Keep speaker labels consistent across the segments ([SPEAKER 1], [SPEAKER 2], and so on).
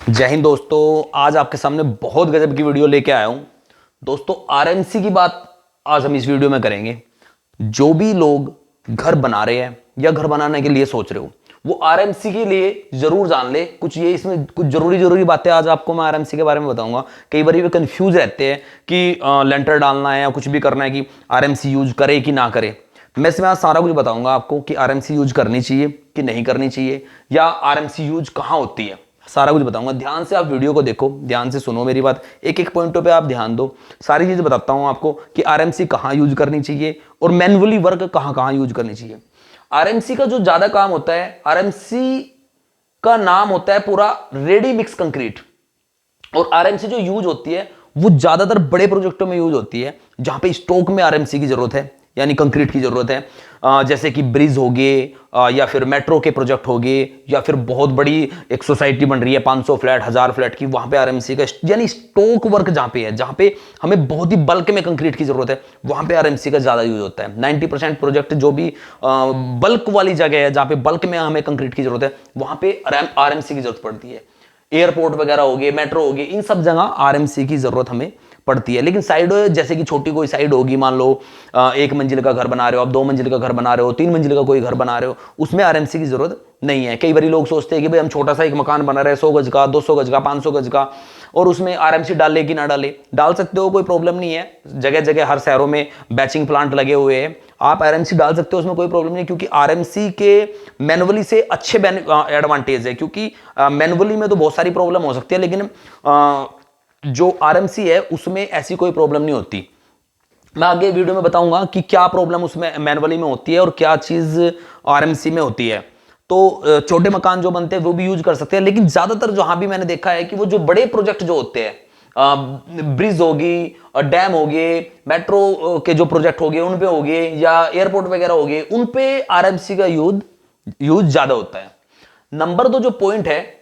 [SPEAKER 1] जय हिंद दोस्तों। आज आपके सामने बहुत गजब की वीडियो लेके आया हूं। दोस्तों आरएमसी की बात आज हम इस वीडियो में करेंगे। जो भी लोग घर बना रहे हैं या घर बनाने के लिए सोच रहे हो वो आरएमसी के लिए जरूर जान ले। कुछ ये इसमें कुछ जरूरी बातें आज आपको मैं आरएमसी के बारे में बताऊंगा। कई बार वे कंफ्यूज रहते हैं कि लेंटर डालना है या कुछ भी करना है कि आरएमसी यूज करे कि ना करे। मैं इसमें आज सारा कुछ बताऊंगा आपको कि आरएमसी यूज करनी चाहिए कि नहीं करनी चाहिए या आरएमसी यूज कहां होती है, सारा कुछ बताऊंगा। ध्यान से आप वीडियो को देखो, ध्यान से सुनो मेरी बात, एक एक पॉइंटों पे आप ध्यान दो। सारी चीजें बताता हूं आपको कि आरएमसी कहां यूज करनी चाहिए और मैनुअली वर्क कहां कहां यूज करनी चाहिए। आरएमसी का जो ज्यादा काम होता है, आरएमसी का नाम होता है पूरा रेडी मिक्स कंक्रीट। और आरएमसी जो यूज होती है वो ज्यादातर बड़े प्रोजेक्टों में यूज होती है जहां पे स्टॉक में आरएमसी की जरूरत है, यानी कंक्रीट की जरूरत है। जैसे कि ब्रिज हो गए या फिर मेट्रो के प्रोजेक्ट हो गए या फिर बहुत बड़ी एक सोसाइटी बन रही है 500 फ्लैट 1000 फ्लैट की, वहां पे आरएमसी का यानी स्टॉक वर्क जहां पे है, जहां पे हमें बहुत ही बल्क में कंक्रीट की जरूरत है, वहां पे आरएमसी का ज्यादा यूज होता है। 90% प्रोजेक्ट जो भी बल्क वाली जगह है जहां पे बल्क में हमें कंक्रीट की जरूरत है वहां पे आरएमसी की जरूरत पड़ती है। एयरपोर्ट वगैरह हो गए, मेट्रो हो गए, इन सब जगह आरएमसी की जरूरत हमें पड़ती है। लेकिन साइड जैसे कि छोटी कोई साइड होगी, मान लो 1 मंजिल का घर बना रहे हो, आप 2 मंजिल का घर बना रहे हो, 3 मंजिल का कोई घर बना रहे हो, उसमें आरएमसी की जरूरत नहीं है। कई बार लोग सोचते हैं कि भाई हम छोटा सा एक मकान बना रहे हैं 100 गज का, 200 गज का, 500 गज का, और उसमें आरएमसी डाले कि ना डाले। डाल सकते हो, कोई प्रॉब्लम नहीं है। जगह जगह हर शहरों में बैचिंग प्लांट लगे हुए हैं, आप आरएमसी डाल सकते हो, उसमें कोई प्रॉब्लम नहीं। क्योंकि आरएमसी के मैनुअली से अच्छे एडवांटेज है। क्योंकि मैनुअली में तो बहुत सारी प्रॉब्लम हो सकती है, लेकिन जो आरएमसी है उसमें ऐसी कोई प्रॉब्लम नहीं होती। मैं आगे वीडियो में बताऊंगा कि क्या प्रॉब्लम उसमें मैनुअली में होती है और क्या चीज आरएमसी में होती है। तो छोटे मकान जो बनते हैं वो भी यूज कर सकते हैं, लेकिन ज्यादातर जहां भी मैंने देखा है कि वो जो बड़े प्रोजेक्ट जो होते हैं, ब्रिज होगी, डैम हो गए, मेट्रो के जो प्रोजेक्ट हो गए उन पे हो गए, या एयरपोर्ट वगैरह हो गए, उन पे आरएमसी का यूज ज्यादा होता है। नंबर 2 जो पॉइंट है,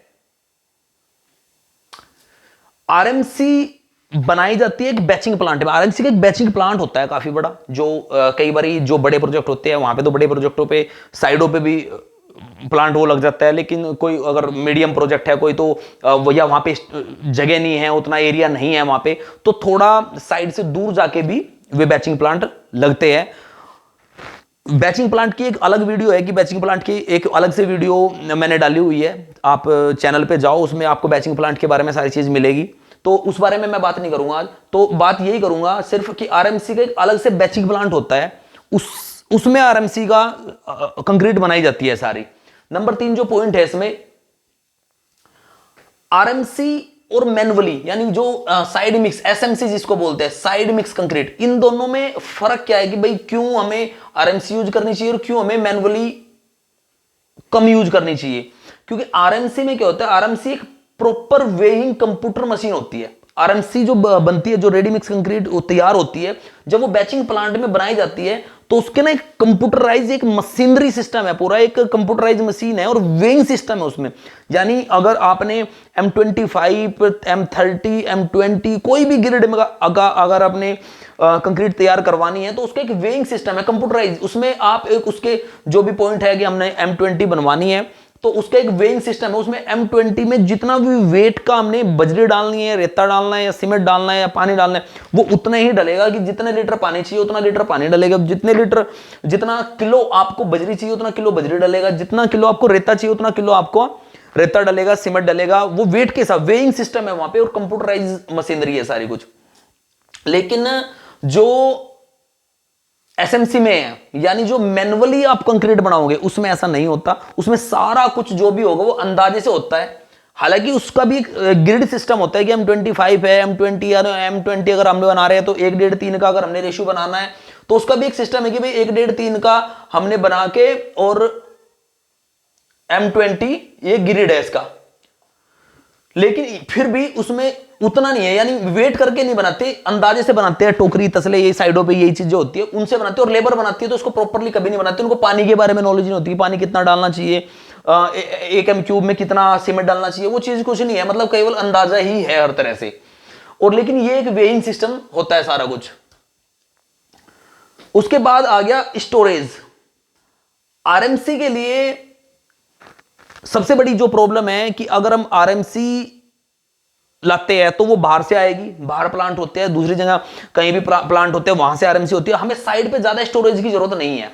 [SPEAKER 1] आरएमसी बनाई जाती है एक बैचिंग प्लांट में। आरएमसी का एक बैचिंग प्लांट होता है काफी बड़ा, जो कई बारी जो बड़े प्रोजेक्ट होते हैं वहां पे तो बड़े प्रोजेक्टों पे साइडों पे भी प्लांट वो लग जाता है। लेकिन कोई अगर मीडियम प्रोजेक्ट है कोई, तो या वहां पे जगह नहीं है, उतना एरिया नहीं है वहां पे, तो थोड़ा साइड से दूर जाके भी वे बैचिंग प्लांट लगते हैं। बैचिंग प्लांट की एक अलग वीडियो है कि बैचिंग प्लांट की एक अलग से वीडियो मैंने डाली हुई है, आप चैनल पे जाओ, उसमें आपको बैचिंग प्लांट के बारे में सारी चीज मिलेगी। तो उस बारे में मैं बात नहीं करूंगा आज, तो बात यही करूंगा सिर्फ कि आरएमसी का एक अलग से बैचिंग प्लांट होता है, उसमें आरएमसी का कंक्रीट बनाई जाती है सारी। नंबर 3 जो पॉइंट है इसमें, आरएमसी और मैनुअली यानी जो साइड मिक्स एसएमसी जिसको बोलते हैं, साइड मिक्स कंक्रीट, इन दोनों में फर्क क्या है कि भाई क्यों हमें आरएमसी यूज करनी चाहिए और क्यों हमें मैनुअली कम यूज करनी चाहिए। क्योंकि आरएमसी में क्या होता है, आरएमसी एक प्रॉपर वेइंग कंप्यूटर मशीन होती है। आरएमसी जो बनती है, जो रेडी मिक्स कंक्रीट तैयार होती है, जब वो बैचिंग प्लांट में बनाई जाती है तो उसके ना एक कंप्यूटराइज एक मशीनरी सिस्टम है, पूरा एक कंप्यूटराइज मशीन है और वेइंग सिस्टम है उसमें। यानी अगर आपने M25 M30 M20 कोई भी ग्रेड में अगर आपने कंक्रीट तैयार करवानी है तो उसका एक वेइंग सिस्टम है कंप्यूटराइज। उसमें आप एक उसके जो भी पॉइंट है कि हमने M20 बनवानी है तो उसका एक वेइंग सिस्टम है। उसमें M20 में जितना भी वेट का हमने बजरी डालनी है, रेता डालना है या सीमेंट डालना है या पानी डालना है, वो उतना ही डलेगा कि जितने लीटर पानी चाहिए उतना लीटर पानी डलेगा, जितना किलो आपको बजरी चाहिए उतना किलो बजरी डलेगा, जितना किलो आपको रेता चाहिए उतना किलो आपको रेता डलेगा, सीमेंट डलेगा। वो वेट के साथ वेइंग सिस्टम है वहां पे और कंप्यूटराइज मशीनरी है सारी कुछ। लेकिन जो एसएमसी में है यानी जो मैनुअली आप कंक्रीट बनाओगे उसमें ऐसा नहीं होता। उसमें सारा कुछ जो भी होगा वो अंदाजे से होता है। हालांकि उसका भी एक ग्रिड सिस्टम होता है कि M25 है, M20 या M20 अगर हम बना रहे हैं तो 1.5-3 का अगर हमने रेशियो बनाना है तो उसका भी एक सिस्टम है कि भाई 1.5-3 का हमने बना के, और M20 ये ग्रिड है इसका। लेकिन फिर भी उसमें उतना नहीं है, यानी वेट करके नहीं बनाते, अंदाजे से बनाते हैं। टोकरी तसले ये साइडों पे यही चीजें होती है उनसे बनाते हैं, और लेबर बनाती है तो उसको प्रॉपरली कभी नहीं बनाते। उनको पानी के बारे में नॉलेज नहीं होती, पानी कितना डालना चाहिए, 1 m³ में कितना सीमेंट डालना चाहिए, वो चीज कुछ नहीं है, मतलब केवल अंदाजा ही है हर तरह से। और लेकिन ये एक वेइंग सिस्टम होता है सारा कुछ। उसके बाद आ गया स्टोरेज। आरएमसी के लिए सबसे बड़ी जो प्रॉब्लम है कि अगर हम आरएमसी लाते हैं तो वो बाहर से आएगी, बाहर प्लांट होते हैं, दूसरी जगह कहीं भी प्लांट होते हैं वहां से आरएमसी होती है। हमें साइड पे ज्यादा स्टोरेज की जरूरत नहीं है।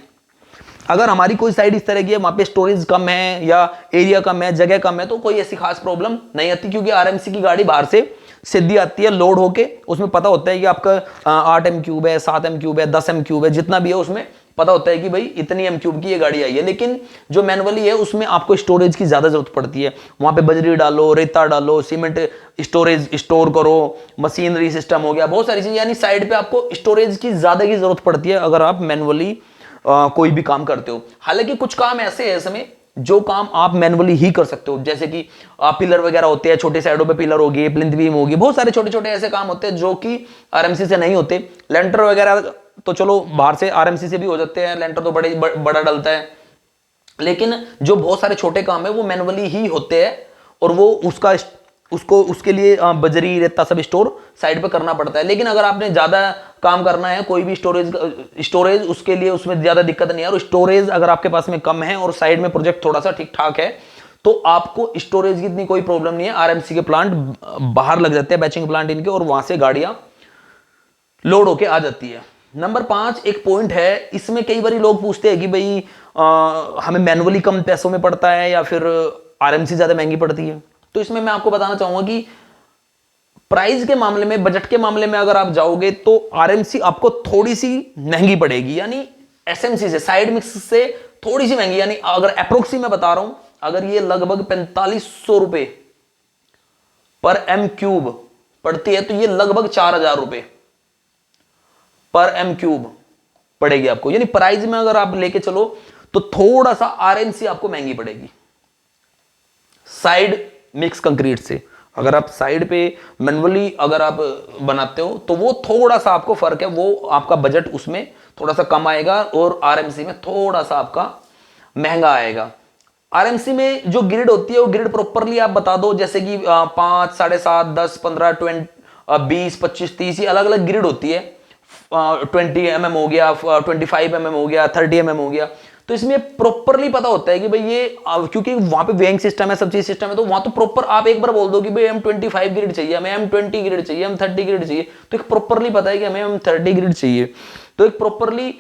[SPEAKER 1] अगर हमारी कोई साइड इस तरह की है वहां पे स्टोरेज कम है या एरिया कम है, जगह कम है, तो कोई ऐसी खास प्रॉब्लम नहीं आती, क्योंकि आरएमसी की गाड़ी बाहर से सीधी आती है लोड होके। उसमें पता होता है कि आपका 8 एम क्यूब है, 7 एम क्यूब है, 10 एम क्यूब है, जितना भी है उसमें पता होता है कि भाई इतनी एम क्यूब की ये गाड़ी आई है। लेकिन जो मैनुअली है उसमें आपको स्टोरेज की ज्यादा जरूरत पड़ती है। वहां पे बजरी डालो, रेता डालो, सीमेंट स्टोरेज स्टोर करो, मशीनरी सिस्टम हो गया, बहुत सारी चीजें, यानी साइड पे आपको स्टोरेज की ज्यादा की जरूरत पड़ती है अगर आप मैनुअली कोई भी काम करते हो। हालांकि कुछ काम ऐसे है इसमें जो काम आप मैनुअली ही कर सकते हो, जैसे कि पिलर वगैरह होते हैं, छोटे साइडों पे पिलर होगी, प्लिंथ बीम होगी, बहुत सारे छोटे छोटे ऐसे काम होते हैं जो कि आरएमसी से नहीं होते। लेंटर वगैरह तो चलो बाहर से आरएमसी से भी हो जाते हैं, लेंटर तो बड़ा डलता है, लेकिन जो बहुत सारे छोटे काम है वो मैनुअली ही होते हैं, और वो उसके लिए बजरी रेता सब स्टोर साइड पे करना पड़ता है। लेकिन अगर आपने ज्यादा काम करना है, कोई भी स्टोरेज उसके लिए उसमें ज्यादा दिक्कत नहीं है, और स्टोरेज अगर आपके पास में कम है और साइड में प्रोजेक्ट थोड़ा सा ठीक ठाक है, तो आपको स्टोरेज की इतनी कोई प्रॉब्लम नहीं है। आरएमसी के प्लांट बाहर लग जाते हैं, बैचिंग प्लांट इनके, और वहां से गाड़ियां लोड होके आ जाती है। नंबर 5 एक पॉइंट है, इसमें कई बार लोग पूछते हैं कि भाई हमें मैनुअली कम पैसों में पड़ता है या फिर आरएमसी ज्यादा महंगी पड़ती है। तो इसमें मैं आपको बताना चाहूंगा कि प्राइस के मामले में, बजट के मामले में अगर आप जाओगे तो आरएमसी आपको थोड़ी सी महंगी पड़ेगी, यानी एसएमसी से, साइड मिक्स से थोड़ी सी महंगी। यानी अगर अप्रोक्सी मैं बता रहा हूं, अगर ये लगभग 4500 रुपए पर एम क्यूब पड़ती है, तो ये लगभग 4000 रुपए पर एम क्यूब पड़ेगी आपको। यानी प्राइस में अगर आप लेके चलो तो थोड़ा सा आरएमसी आपको महंगी पड़ेगी साइड मिक्स कंक्रीट से। अगर आप साइड पे मैनुअली अगर आप बनाते हो तो वो थोड़ा सा आपको फर्क है, वो आपका बजट उसमें थोड़ा सा कम आएगा और आरएमसी में थोड़ा सा आपका महंगा आएगा। आरएमसी में जो ग्रिड होती है वो ग्रिड प्रॉपरली आप बता दो, जैसे कि 5, 7.5, 10, 15, 20, 25, 30 अलग अलग ग्रिड होती है। 20 mm हो गया, 25 mm हो गया, 30 mm हो गया। तो इसमें प्रॉपरली पता होता है कि भाई ये, क्योंकि वहां पे वेइंग सिस्टम है, सब चीज सिस्टम है, तो वहां तो प्रॉपर आप एक बार बोल दो कि भाई हम 25 ग्रिड चाहिए, हमें M20 ग्रिड चाहिए, हम 30 ग्रिड चाहिए, तो एक प्रॉपरली पता है कि हमें हम 30 ग्रिड चाहिए, तो एक प्रॉपरली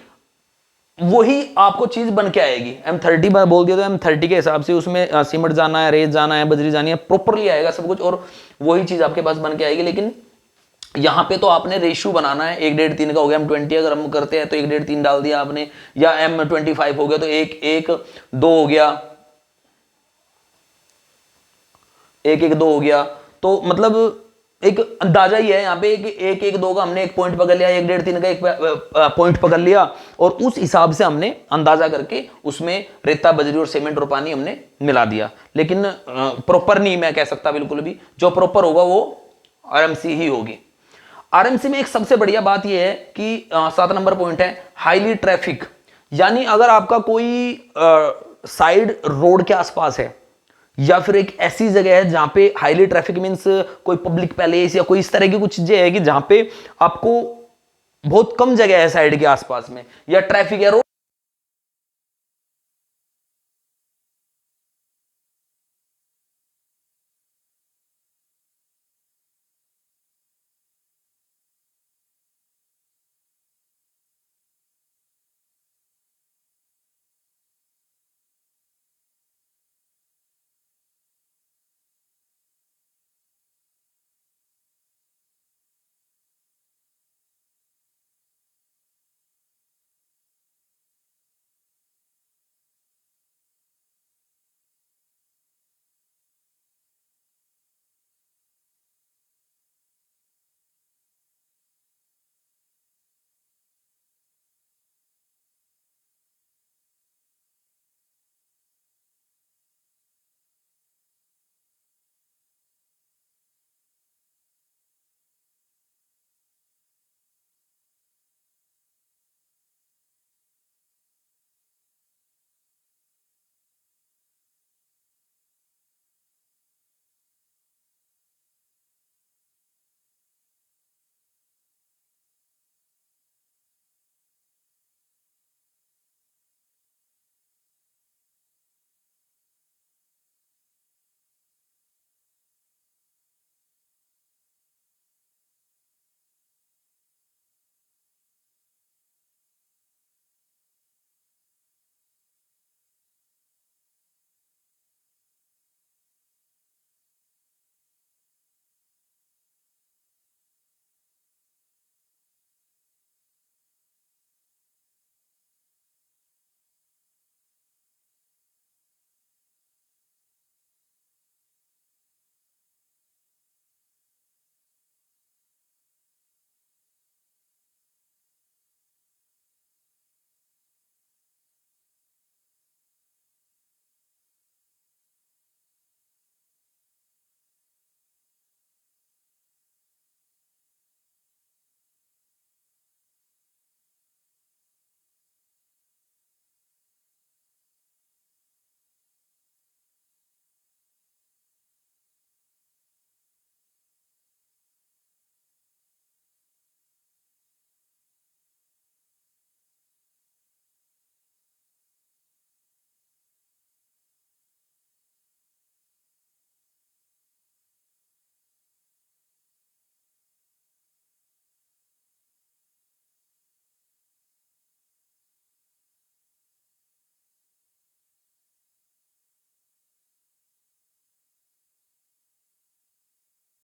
[SPEAKER 1] वही आपको चीज बन के आएगी। M30 बोल दिया तो M30 के हिसाब से उसमें सीमेंट जाना है, रेत जाना है, बजरी जानी है, प्रॉपरली आएगा सब कुछ, और वही चीज आपके पास बन के आएगी। लेकिन यहां पे तो आपने रेशियो बनाना है, 1.5-3 का हो गया, M20 अगर हम करते हैं तो 1.5-3 डाल दिया आपने, या M25 हो गया तो 1-1-2 हो गया, 1-1-2 हो गया। तो मतलब एक अंदाजा ही है यहाँ पे, 1-1-2 का हमने एक पॉइंट पकड़ लिया, 1.5-3 का एक पॉइंट पकड़ लिया, और उस हिसाब से हमने अंदाजा करके उसमें रेता, बजरी और सीमेंट और पानी हमने मिला दिया। लेकिन प्रॉपर नहीं मैं कह सकता बिल्कुल भी, जो प्रॉपर होगा वो आरएमसी ही होगी। आरएमसी में एक सबसे बढ़िया बात यह है कि 7 नंबर पॉइंट है हाईली ट्रैफिक। यानी अगर आपका कोई साइड रोड के आसपास है या फिर एक ऐसी जगह है जहां पे हाईली ट्रैफिक मींस कोई पब्लिक पैलेस या कोई इस तरह की कुछ चीजें है कि जहां पे आपको बहुत कम जगह है साइड के आसपास में, या ट्रैफिक है, रोड